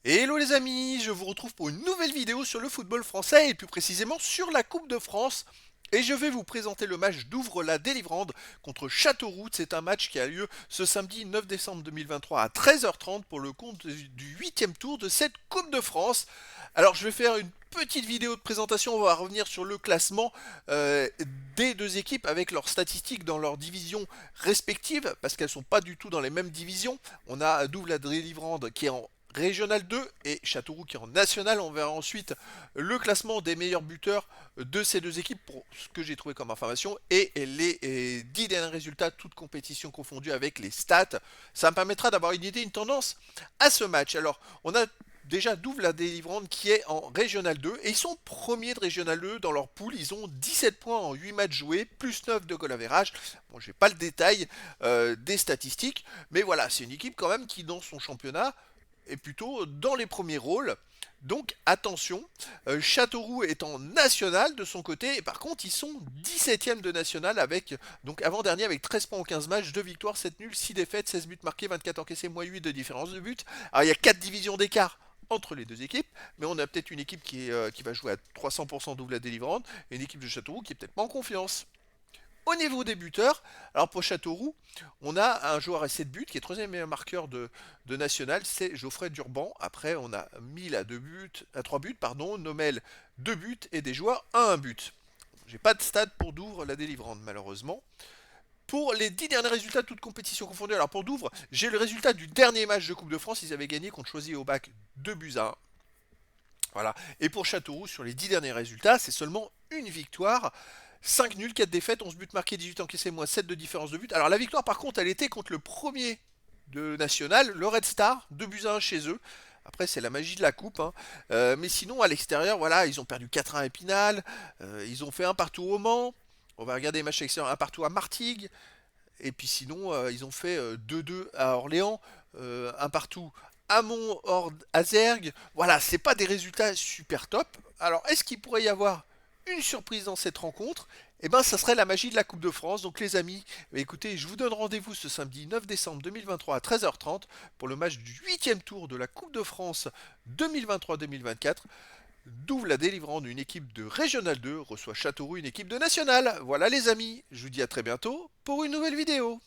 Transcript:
Hello les amis, je vous retrouve pour une nouvelle vidéo sur le football français et plus précisément sur la Coupe de France. Et je vais vous présenter le match d'ouvre la délivrande contre Châteauroux. C'est un match qui a lieu ce samedi 9 décembre 2023 à 13h30 pour le compte du 8e tour de cette Coupe de France. Alors je vais faire une petite vidéo de présentation, on va revenir sur le classement des deux équipes avec leurs statistiques dans leurs divisions respectives, parce qu'elles ne sont pas du tout dans les mêmes divisions. On a Douve la Délivrande qui est en Régional 2 et Châteauroux qui est en National. On verra ensuite le classement des meilleurs buteurs de ces deux équipes pour ce que j'ai trouvé comme information et les 10 derniers résultats, toutes compétitions confondues avec les stats. Ça me permettra d'avoir une idée, une tendance à ce match. Alors, on a déjà Douve la Délivrande qui est en Régional 2 et ils sont premiers de Régional 2 dans leur poule. Ils ont 17 points en 8 matchs joués, plus 9 de goal average. Bon, je n'ai pas le détail des statistiques, mais voilà, c'est une équipe quand même qui dans son championnat est plutôt dans les premiers rôles. Donc attention, Châteauroux est en national de son côté, et par contre ils sont 17e de national avec, donc avant-dernier avec 13 points en 15 matchs, 2 victoires, 7 nuls, 6 défaites, 16 buts marqués, 24 encaissés, moins 8 de différence de but. Alors il y a 4 divisions d'écart entre les deux équipes, mais on a peut-être une équipe qui va jouer à 300% double la délivrante, et une équipe de Châteauroux qui est peut-être pas en confiance. Au niveau des buteurs, alors pour Châteauroux, on a un joueur à 7 buts qui est troisième meilleur marqueur de National, c'est Geoffrey Durban. Après, on a 1000 à 2 buts, à 3 buts, pardon, Nomel 2 buts et des joueurs à 1 but. J'ai pas de stade pour Douvres la délivrante malheureusement. Pour les 10 derniers résultats, toutes compétitions confondues, alors pour Douvres, j'ai le résultat du dernier match de Coupe de France, ils avaient gagné contre Choisy au bac 2 buts à 1. Voilà. Et pour Châteauroux, sur les 10 derniers résultats, c'est seulement une victoire. 5 nuls, 4 défaites, 11 buts marqués, 18 encaissés, moins 7 de différence de but. Alors la victoire par contre, elle était contre le premier de National, le Red Star, 2 buts à 1 chez eux. Après, c'est la magie de la coupe, hein. Mais sinon, à l'extérieur, voilà, ils ont perdu 4-1 à Épinal, ils ont fait un partout au Mans. On va regarder les matchs extérieurs, un partout à Martigues. Et puis sinon, ils ont fait 2-2 à Orléans, un partout à Mont hors Azergue. Voilà, c'est pas des résultats super top. Alors, est-ce qu'il pourrait y avoir une surprise dans cette rencontre? Eh ben, ça serait la magie de la Coupe de France. Donc, les amis, écoutez, je vous donne rendez-vous ce samedi 9 décembre 2023 à 13h30 pour le match du 8e tour de la Coupe de France 2023-2024. Douve la délivrante d'une équipe de Régional 2 reçoit Châteauroux, une équipe de National. Voilà les amis, je vous dis à très bientôt pour une nouvelle vidéo.